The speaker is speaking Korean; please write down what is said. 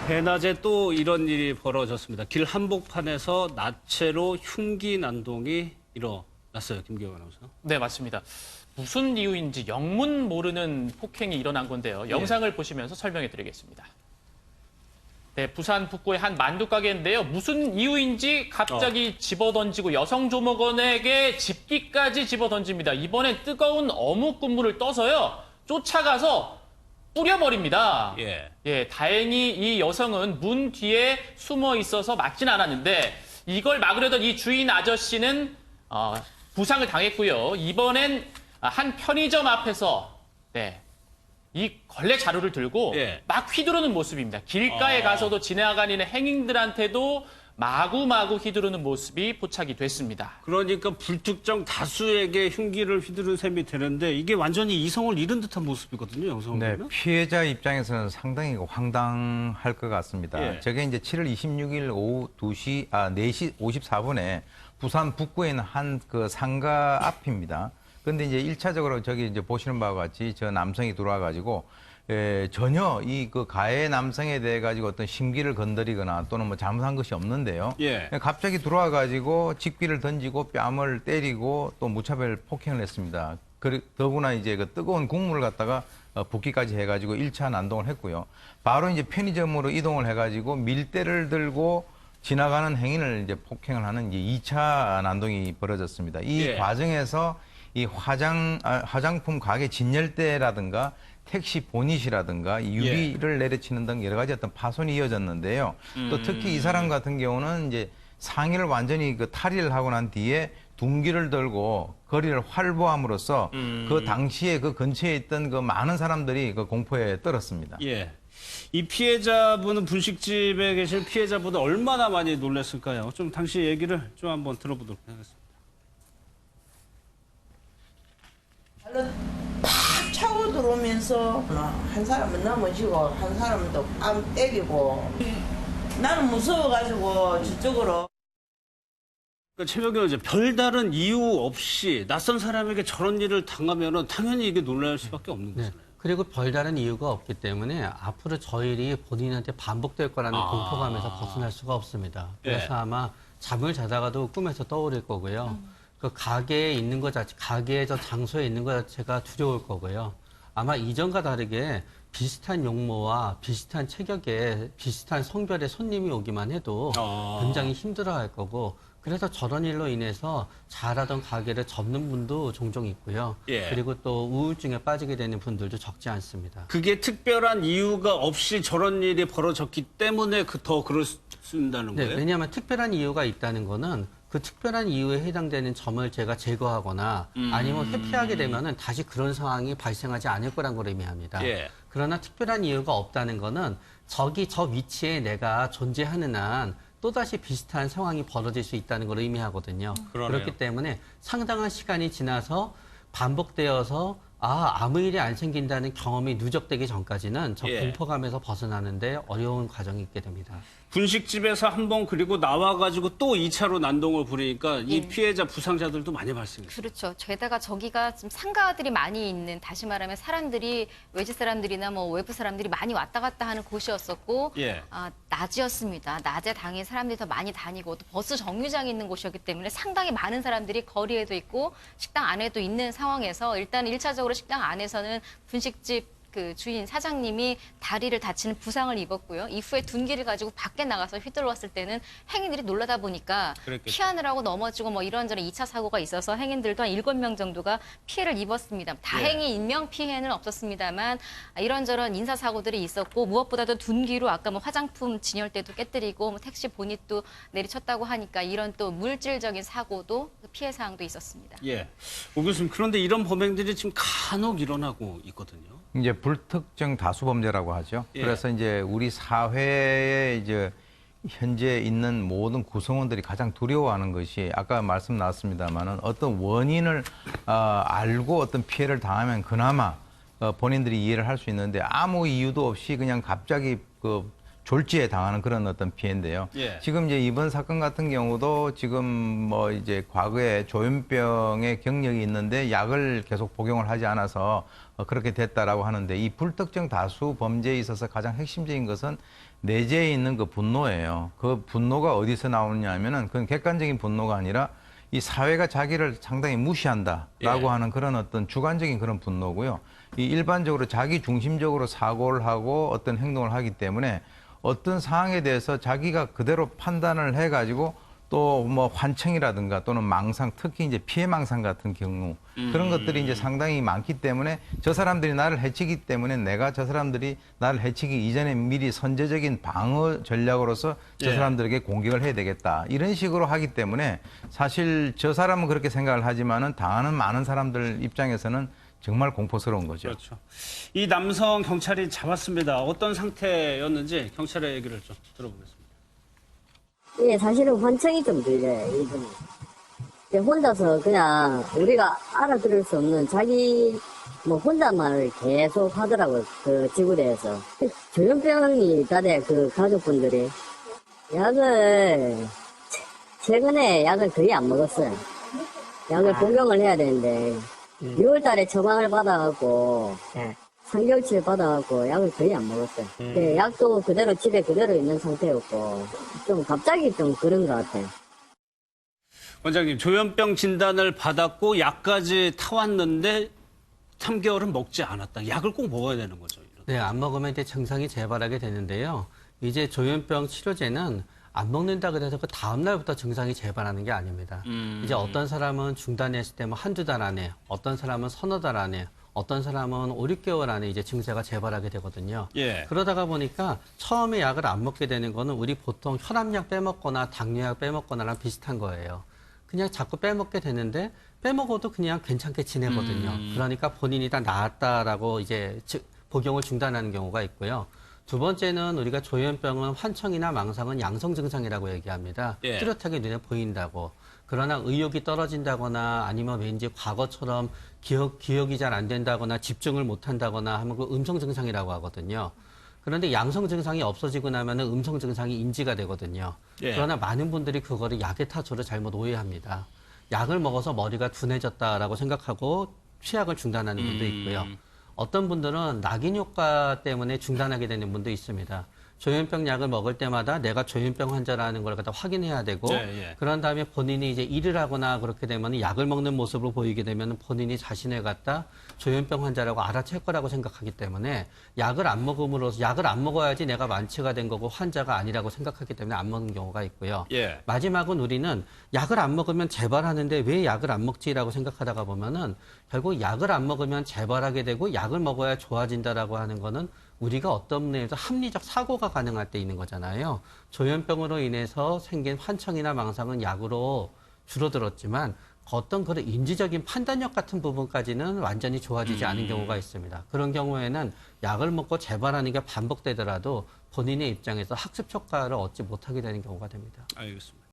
대낮에 또 이런 일이 벌어졌습니다. 길 한복판에서 나체로 흉기 난동이 일어났어요. 김기호 아나운서. 네, 맞습니다. 무슨 이유인지 영문 모르는 폭행이 일어난 건데요. 영상을 보시면서 설명해 드리겠습니다. 네, 부산 북구의 한 만두 가게인데요. 무슨 이유인지 갑자기 집어던지고 여성 조목원에게 집기까지 집어던집니다. 이번엔 뜨거운 어묵 국물을 떠서요. 쫓아가서 뿌려버립니다. 예, 다행히 이 여성은 문 뒤에 숨어 있어서 맞진 않았는데 이걸 막으려던 이 주인 아저씨는 부상을 당했고요. 이번엔 한 편의점 앞에서 이 걸레 자루를 들고 막 휘두르는 모습입니다. 길가에 가서도 지나가는 행인들한테도 마구마구 휘두르는 모습이 포착이 됐습니다. 그러니까 불특정 다수에게 흉기를 휘두른 셈이 되는데 이게 완전히 이성을 잃은 듯한 모습이거든요. 영상을 네, 보면. 피해자 입장에서는 상당히 황당할 것 같습니다. 저게 이제 7월 26일 오후 4시 54분에 부산 북구에 있는 한 그 상가 앞입니다. 근데 이제 1차적으로 저기 이제 보시는 바와 같이 저 남성이 들어와 가지고 전혀 이 그 가해 남성에 대해 가지고 어떤 심기를 건드리거나 또는 뭐 잘못한 것이 없는데요. 갑자기 들어와 가지고 직비를 던지고 뺨을 때리고 또 무차별 폭행을 했습니다. 더구나 이제 그 뜨거운 국물을 갖다가 붓기까지 해가지고 1차 난동을 했고요. 바로 이제 편의점으로 이동을 해가지고 밀대를 들고 지나가는 행인을 이제 폭행을 하는 이제 2차 난동이 벌어졌습니다. 이 과정에서 이 화장품 가게 진열대라든가 택시 보닛이라든가 유리를 내려치는 등 여러 가지 어떤 파손이 이어졌는데요. 또 특히 이 사람 같은 경우는 이제 상의를 완전히 그 탈의를 하고 난 뒤에 둔기를 들고 거리를 활보함으로써 그 당시에 그 근처에 있던 그 많은 사람들이 그 공포에 떨었습니다. 이 피해자분은 분식집에 계신 피해자분은 얼마나 많이 놀랐을까요? 좀 당시 얘기를 좀 한번 들어보도록 하겠습니다. 팍 차고 들어오면서 한 사람은 넘어지고 한 사람은 또 뺨 때리고 나는 무서워가지고 저쪽으로. 그러니까 최명경 이제 별다른 이유 없이 낯선 사람에게 저런 일을 당하면은 당연히 이게 놀랄 수밖에 없는 거잖아요. 그리고 별다른 이유가 없기 때문에 앞으로 저 일이 본인한테 반복될 거라는 공포감에서 벗어날 수가 없습니다. 그래서 아마 잠을 자다가도 꿈에서 떠오를 거고요. 그 가게에 있는 것 자체, 가게의 저 장소에 있는 것 자체가 두려울 거고요. 아마 이전과 다르게 비슷한 용모와 비슷한 체격에 비슷한 성별의 손님이 오기만 해도 굉장히 힘들어할 거고, 그래서 저런 일로 인해서 잘하던 가게를 접는 분도 종종 있고요. 그리고 또 우울증에 빠지게 되는 분들도 적지 않습니다. 그게 특별한 이유가 없이 저런 일이 벌어졌기 때문에 더 그럴 수 있다는 거예요? 왜냐하면 특별한 이유가 있다는 거는 그 특별한 이유에 해당되는 점을 제가 제거하거나 아니면 회피하게 되면은 다시 그런 상황이 발생하지 않을 거란 걸 의미합니다. 그러나 특별한 이유가 없다는 거는 저 위치에 내가 존재하는 한 또다시 비슷한 상황이 벌어질 수 있다는 걸 의미하거든요. 그렇기 때문에 상당한 시간이 지나서 반복되어서 아무 일이 안 생긴다는 경험이 누적되기 전까지는 저 공포감에서 벗어나는데 어려운 과정이 있게 됩니다. 분식집에서 한 번 그리고 나와가지고 또 2차로 난동을 부리니까 이 피해자 부상자들도 많이 발생했어요. 그렇죠. 게다가 저기가 좀 상가들이 많이 있는, 다시 말하면 사람들이 외지 사람들이나 뭐 외부 사람들이 많이 왔다 갔다 하는 곳이었었고 낮이었습니다. 낮에 당일 사람들이 더 많이 다니고 또 버스 정류장이 있는 곳이었기 때문에 상당히 많은 사람들이 거리에도 있고 식당 안에도 있는 상황에서 일단 1차적으로 식당 안에서는 분식집 그 주인 사장님이 다리를 다치는 부상을 입었고요. 이후에 둔기를 가지고 밖에 나가서 휘둘렀을 때는 행인들이 놀라다 보니까 피하느라고 넘어지고 뭐 이런저런 2차 사고가 있어서 행인들도 한 7명 정도가 피해를 입었습니다. 다행히 인명 피해는 없었습니다만 이런저런 인사사고들이 있었고 무엇보다도 둔기로 아까 뭐 화장품 진열대도 깨뜨리고 뭐 택시 보닛도 내리쳤다고 하니까 이런 또 물질적인 사고도 피해 사항도 있었습니다. 오 교수님, 그런데 이런 범행들이 지금 간혹 일어나고 있거든요. 이제 불특정 다수범죄라고 하죠. 그래서 이제 우리 사회에 이제 현재 있는 모든 구성원들이 가장 두려워하는 것이 아까 말씀 나왔습니다만은 어떤 원인을 알고 어떤 피해를 당하면 그나마 본인들이 이해를 할 수 있는데 아무 이유도 없이 그냥 갑자기 그 졸지에 당하는 그런 어떤 피해인데요. 예. 지금 이제 이번 사건 같은 경우도 지금 뭐 이제 과거에 조현병의 경력이 있는데 약을 계속 복용을 하지 않아서 그렇게 됐다라고 하는데, 이 불특정 다수 범죄에 있어서 가장 핵심적인 것은 내재해 있는 그 분노예요. 그 분노가 어디서 나오느냐 하면은 그건 객관적인 분노가 아니라 이 사회가 자기를 상당히 무시한다라고 예. 하는 그런 어떤 주관적인 그런 분노고요. 이 일반적으로 자기 중심적으로 사고를 하고 어떤 행동을 하기 때문에 어떤 상황에 대해서 자기가 그대로 판단을 해가지고 또 뭐 환청이라든가 또는 망상, 특히 이제 피해 망상 같은 경우 그런 것들이 이제 상당히 많기 때문에 저 사람들이 나를 해치기 때문에 내가 저 사람들이 나를 해치기 이전에 미리 선제적인 방어 전략으로서 저 예. 사람들에게 공격을 해야 되겠다. 이런 식으로 하기 때문에 사실 저 사람은 그렇게 생각을 하지만은 당하는 많은 사람들 입장에서는 정말 공포스러운 거죠. 그렇죠. 이 남성 경찰이 잡았습니다. 어떤 상태였는지 경찰의 얘기를 좀 들어보겠습니다. 예, 사실은 환청이 좀 들려요, 이분이. 혼자서 그냥 우리가 알아들을 수 없는 자기 뭐 혼잣말을 계속 하더라고요, 그 지구대에서. 조현병이 있다대, 그 가족분들이. 약을, 최근에 약을 거의 안 먹었어요. 약을 복용을 해야 되는데, 6월 달에 처방을 받아갖고, 3개월치를 받아갖고 약을 거의 안 먹었어요. 약도 그대로 집에 그대로 있는 상태였고, 좀 갑자기 좀 그런 것 같아요. 원장님, 조현병 진단을 받았고 약까지 타왔는데 3개월은 먹지 않았다. 약을 꼭 먹어야 되는 거죠. 이런. 네, 안 먹으면 이제 증상이 재발하게 되는데요. 이제 조현병 치료제는 안 먹는다 그래서 그 다음 날부터 증상이 재발하는 게 아닙니다. 이제 어떤 사람은 중단했을 때 뭐 한두 달 안에, 어떤 사람은 서너 달 안에, 어떤 사람은 5, 6개월 안에 이제 증세가 재발하게 되거든요. 예. 그러다가 보니까 처음에 약을 안 먹게 되는 거는 우리 보통 혈압약 빼먹거나 당뇨약 빼먹거나랑 비슷한 거예요. 그냥 자꾸 빼먹게 되는데 빼먹어도 그냥 괜찮게 지내거든요. 그러니까 본인이 다 나았다라고 이제 복용을 중단하는 경우가 있고요. 두 번째는 우리가 조현병은 환청이나 망상은 양성 증상이라고 얘기합니다. 예. 뚜렷하게 눈에 보인다고. 그러나 의욕이 떨어진다거나 아니면 왠지 과거처럼 기억이 잘 안 된다거나 집중을 못 한다거나 하면 그 음성 증상이라고 하거든요. 그런데 양성 증상이 없어지고 나면 음성 증상이 인지가 되거든요. 예. 그러나 많은 분들이 그거를 약의 타초를 잘못 오해합니다. 약을 먹어서 머리가 둔해졌다라고 생각하고 취약을 중단하는 분도 있고요. 어떤 분들은 낙인 효과 때문에 중단하게 되는 분도 있습니다. 조현병 약을 먹을 때마다 내가 조현병 환자라는 걸 갖다 확인해야 되고, 예. 그런 다음에 본인이 이제 일을 하거나 그렇게 되면 약을 먹는 모습으로 보이게 되면 본인이 자신을 갖다 조현병 환자라고 알아챌 거라고 생각하기 때문에 약을 안 먹음으로써 약을 안 먹어야지 내가 완치가 된 거고 환자가 아니라고 생각하기 때문에 안 먹는 경우가 있고요. 예. 마지막은 우리는 약을 안 먹으면 재발하는데 왜 약을 안 먹지라고 생각하다가 보면은 결국 약을 안 먹으면 재발하게 되고 약을 먹어야 좋아진다라고 하는 거는 우리가 어떤 면에서 합리적 사고가 가능할 때 있는 거잖아요. 조현병으로 인해서 생긴 환청이나 망상은 약으로 줄어들었지만 어떤 그런 인지적인 판단력 같은 부분까지는 완전히 좋아지지 않은 경우가 있습니다. 그런 경우에는 약을 먹고 재발하는 게 반복되더라도 본인의 입장에서 학습 효과를 얻지 못하게 되는 경우가 됩니다. 알겠습니다.